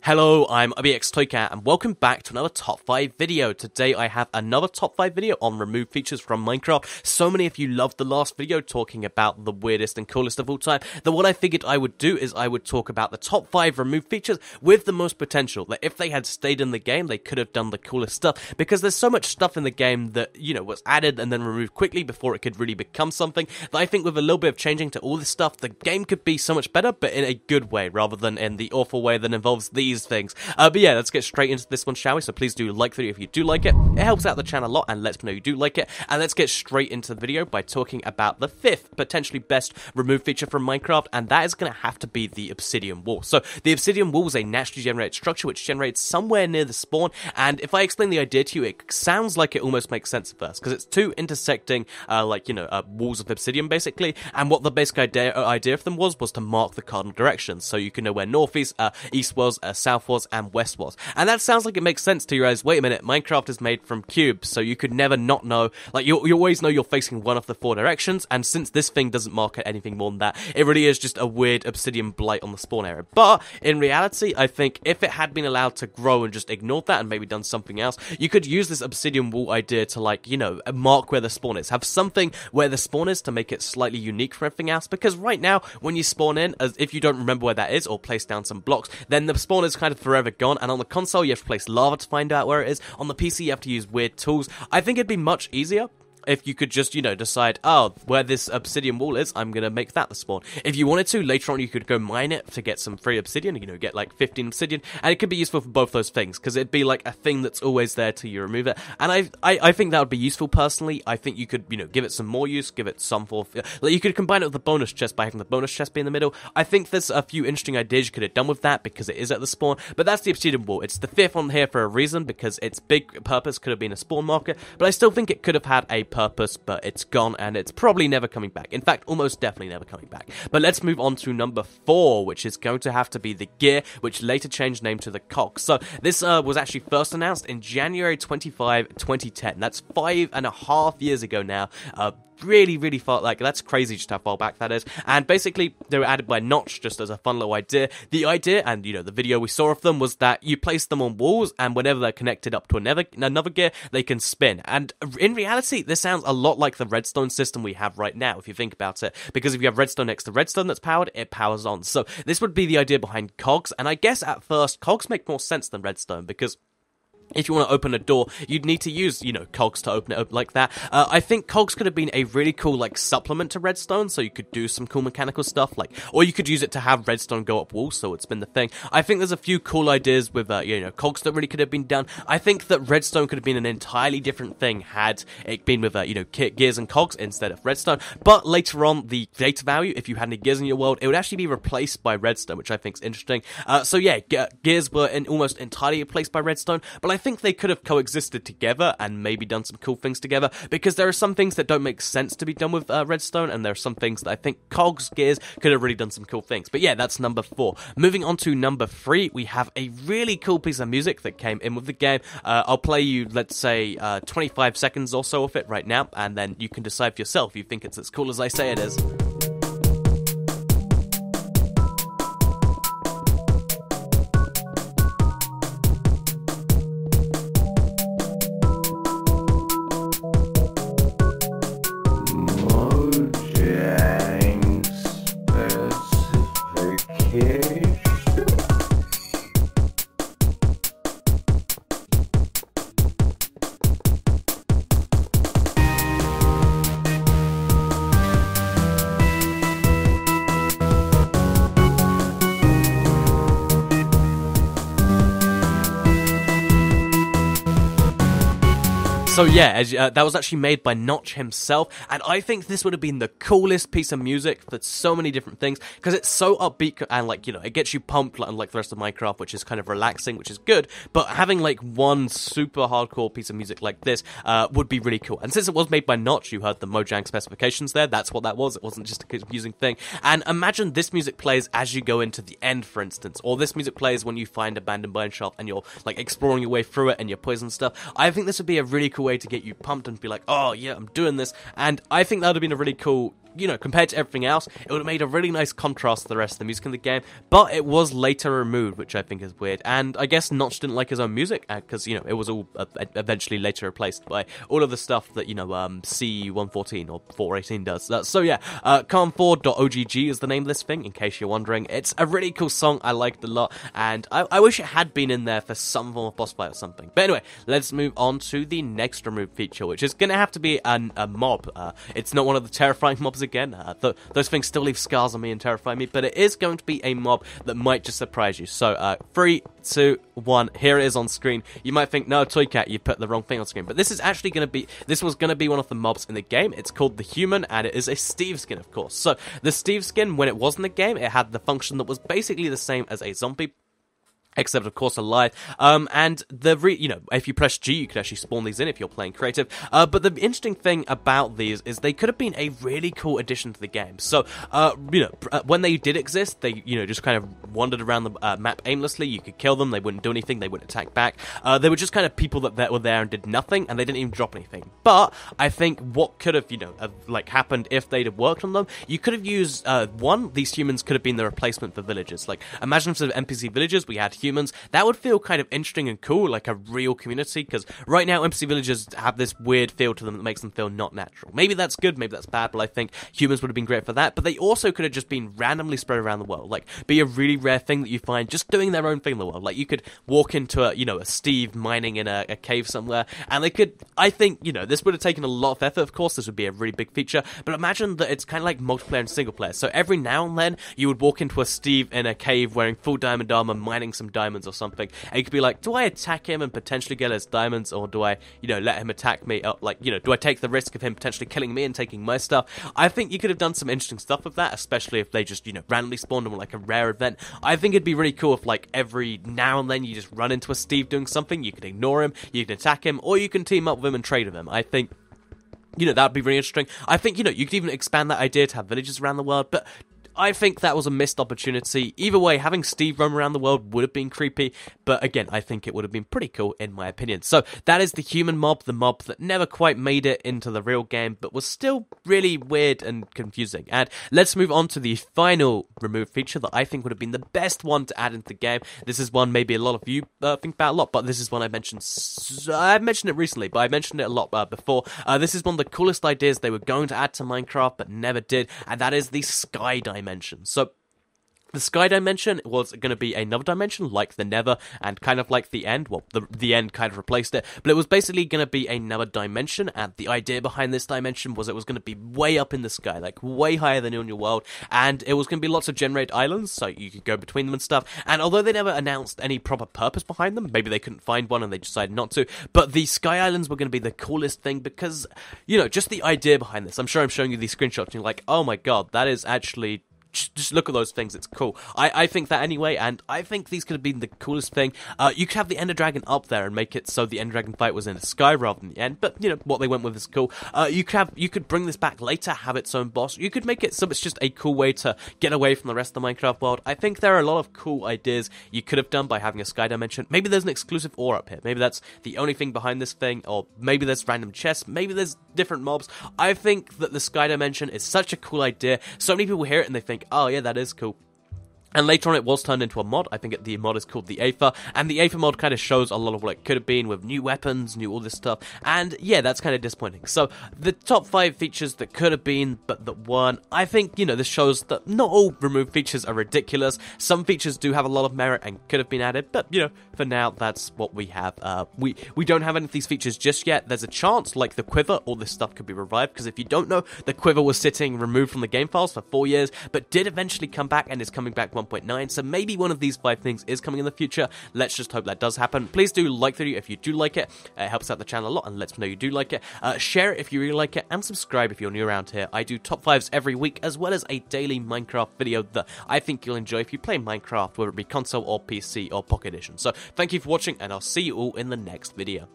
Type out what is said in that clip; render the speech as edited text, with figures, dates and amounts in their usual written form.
Hello, I'm Toycat, and welcome back to another top 5 video. Today I have another top 5 video on removed features from Minecraft. So many of you loved the last video talking about the weirdest and coolest of all time, that what I figured I would do is I would talk about the top 5 removed features with the most potential. That if they had stayed in the game, they could have done the coolest stuff, because there's so much stuff in the game that, you know, was added and then removed quickly before it could really become something, that I think with a little bit of changing to all this stuff, the game could be so much better, but in a good way, rather than in the awful way that involves these things. But yeah, let's get straight into this one, shall we? So please do like the video if you do like it. It helps out the channel a lot and lets me know you do like it. And let's get straight into the video by talking about the 5th potentially best removed feature from Minecraft, and that is going to have to be the Obsidian Wall. So the Obsidian Wall is a naturally generated structure which generates somewhere near the spawn, and if I explain the idea to you, it sounds like it almost makes sense at first, because it's two intersecting, walls of obsidian basically, and what the basic idea of them was to mark the cardinal directions, so you can know where north is, east was, south was, and west was. And that sounds like it makes sense to you guys. Wait a minute, Minecraft is made from cubes, so you could never not know, like, you always know you're facing one of the 4 directions, and since this thing doesn't mark anything more than that, it really is just a weird obsidian blight on the spawn area. But in reality, I think if it had been allowed to grow and just ignored that and maybe done something else, you could use this obsidian wall idea to, like, you know, mark where the spawn is. Have something where the spawn is to make it slightly unique from everything else, because right now, when you spawn in, as if you don't remember where that is or place down some blocks, then the spawn is kind of forever gone, and on the console you have to place lava to find out where it is. On the PC you have to use weird tools. I think it'd be much easier if you could just, you know, decide, oh, where this obsidian wall is, I'm gonna make that the spawn. If you wanted to, later on you could go mine it to get some free obsidian, you know, get like 15 obsidian, and it could be useful for both those things, because it'd be like a thing that's always there till you remove it, and I think that would be useful personally. I think you could, you know, give it some more use, give it some for, like, you could combine it with the bonus chest by having the bonus chest be in the middle. I think there's a few interesting ideas you could have done with that, because it is at the spawn, but that's the obsidian wall. It's the 5th on here for a reason, because its big purpose could have been a spawn marker, but I still think it could have had a purpose, but it's gone, and it's probably never coming back. In fact, almost definitely never coming back. But let's move on to number 4, which is going to have to be the gear, which later changed name to the cogs. So this was actually first announced in January 25, 2010. That's 5.5 years ago now. Really far, like, that's crazy just how far back that is. And basically they were added by Notch just as a fun little idea. The idea, and you know, the video we saw of them, was that you place them on walls, and whenever they're connected up to another gear, they can spin. And in reality, this sounds a lot like the redstone system we have right now, if you think about it, because if you have redstone next to redstone that's powered, it powers on. So this would be the idea behind cogs, and I guess at first cogs make more sense than redstone, because if you want to open a door, you'd need to use, you know, cogs to open it up like that. I think cogs could have been a really cool, like, supplement to redstone, so you could do some cool mechanical stuff, like, or you could use it to have redstone go up walls, so it's been the thing. I think there's a few cool ideas with, you know, cogs that really could have been done. I think that redstone could have been an entirely different thing had it been with, you know, gears and cogs instead of redstone, but later on, the data value, if you had any gears in your world, it would actually be replaced by redstone, which I think is interesting. So yeah, gears were almost entirely replaced by redstone, but I think they could have coexisted together and maybe done some cool things together, because there are some things that don't make sense to be done with redstone, and there are some things that I think cogs, gears could have really done some cool things. But yeah, that's number 4. Moving on to number 3, we have a really cool piece of music that came in with the game. I'll play you, let's say, 25 seconds or so of it right now, and then you can decide for yourself if you think it's as cool as I say it is. So yeah, that was actually made by Notch himself, and I think this would have been the coolest piece of music for so many different things, because it's so upbeat, and, like, you know, it gets you pumped, unlike the rest of Minecraft, which is kind of relaxing, which is good, but having, like, one super hardcore piece of music like this would be really cool. And since it was made by Notch, you heard the Mojang specifications there, that's what that was, it wasn't just a confusing thing. And imagine this music plays as you go into the end, for instance, or this music plays when you find abandoned mineshaft and you're, like, exploring your way through it and you're poisoning stuff. I think this would be a really cool way to get you pumped and be like, oh yeah, I'm doing this. And I think that would have been a really cool you know, compared to everything else, it would have made a really nice contrast to the rest of the music in the game, but it was later removed, which I think is weird, and I guess Notch didn't like his own music, because, you know, it was all eventually later replaced by all of the stuff that, you know, C114 or 418 does. So yeah, calm4.ogg is the name of this thing, in case you're wondering. It's a really cool song, I liked a lot, and I wish it had been in there for some form of boss fight or something. But anyway, let's move on to the next removed feature, which is going to have to be a mob. It's not one of the terrifying mobs again. Those things still leave scars on me and terrify me, but it is going to be a mob that might just surprise you. So, 3, 2, 1, here it is on screen. You might think, no, Toycat, you put the wrong thing on screen, but this is actually going to be, this was going to be one of the mobs in the game. It's called the Human, and it is a Steve skin, of course. So, the Steve skin, when it was in the game, it had the function that was basically the same as a zombie, except, of course, alive. And you know, if you press G, you could actually spawn these in if you're playing creative. But the interesting thing about these is they could have been a really cool addition to the game. So, you know, when they did exist, they, you know, just kind of wandered around the map aimlessly. You could kill them, they wouldn't do anything, they wouldn't attack back. They were just kind of people that were there and did nothing, and they didn't even drop anything. But I think what could have, you know, like happened if they'd have worked on them, you could have used, these humans could have been the replacement for villagers. Like, imagine instead of NPC villagers, we had humans. That would feel kind of interesting and cool, like a real community, because right now NPC villagers have this weird feel to them that makes them feel not natural. Maybe that's good, maybe that's bad, but I think humans would have been great for that. But they also could have just been randomly spread around the world, like be a really rare thing that you find just doing their own thing in the world. Like you could walk into a, you know, a Steve mining in a cave somewhere, and they could, I think, you know, this would have taken a lot of effort, of course, this would be a really big feature, but imagine that it's kind of like multiplayer and single player. So every now and then, you would walk into a Steve in a cave wearing full diamond armor, mining some diamonds or something, and you could be like, do I attack him and potentially get his diamonds, or do I, you know, let him attack me, like, you know, do I take the risk of him potentially killing me and taking my stuff? I think you could have done some interesting stuff with that, especially if they just, you know, randomly spawned him like a rare event. I think it'd be really cool if, like, every now and then you just run into a Steve doing something, you can ignore him, you can attack him, or you can team up with him and trade with him. I think, you know, that'd be really interesting. I think, you know, you could even expand that idea to have villages around the world, but I think that was a missed opportunity. Either way, having Steve roam around the world would have been creepy, but again, I think it would have been pretty cool in my opinion. So that is the human mob, the mob that never quite made it into the real game, but was still really weird and confusing. And let's move on to the final removed feature that I think would have been the best one to add into the game. This is one maybe a lot of you think about a lot, but this is one I mentioned. I've mentioned it recently, but I mentioned it a lot before. This is one of the coolest ideas they were going to add to Minecraft, but never did, and that is the sky dimension. So the sky dimension was going to be another dimension like the Nether and kind of like the End. Well, the End kind of replaced it, but it was basically going to be another dimension, and the idea behind this dimension was it was going to be way up in the sky, like way higher than in your world, and it was going to be lots of generated islands, so you could go between them and stuff. And although they never announced any proper purpose behind them, maybe they couldn't find one and they decided not to, but the sky islands were going to be the coolest thing because, you know, just the idea behind this. I'm sure I'm showing you these screenshots and you're like, oh my god, that is actually... Just look at those things, it's cool. I think that anyway, and I think these could have been the coolest thing. You could have the Ender Dragon up there and make it so the Ender Dragon fight was in the sky rather than the end, but, you know, what they went with is cool. You could bring this back later, have its own boss. You could make it so it's just a cool way to get away from the rest of the Minecraft world. I think there are a lot of cool ideas you could have done by having a sky dimension. Maybe there's an exclusive ore up here. Maybe that's the only thing behind this thing, or maybe there's random chests. Maybe there's different mobs. I think that the sky dimension is such a cool idea. So many people hear it and they think, oh yeah, that is cool. And later on it was turned into a mod. I think the mod is called the Aether, and the Aether mod kind of shows a lot of what it could have been with new weapons, new all this stuff, and yeah, that's kind of disappointing. So the top 5 features that could have been, but that weren't, I think, you know, this shows that not all removed features are ridiculous. Some features do have a lot of merit and could have been added, but, you know, for now, that's what we have. We don't have any of these features just yet. There's a chance, like the Quiver, all this stuff could be revived, because if you don't know, the Quiver was sitting removed from the game files for 4 years, but did eventually come back and is coming back 1.9, so maybe one of these 5 things is coming in the future. Let's just hope that does happen. Please do like the video if you do like it. It helps out the channel a lot and lets me know you do like it. Share it if you really like it, and subscribe if you're new around here. I do top 5s every week, as well as a daily Minecraft video that I think you'll enjoy if you play Minecraft, whether it be console or PC or Pocket Edition. So thank you for watching, and I'll see you all in the next video.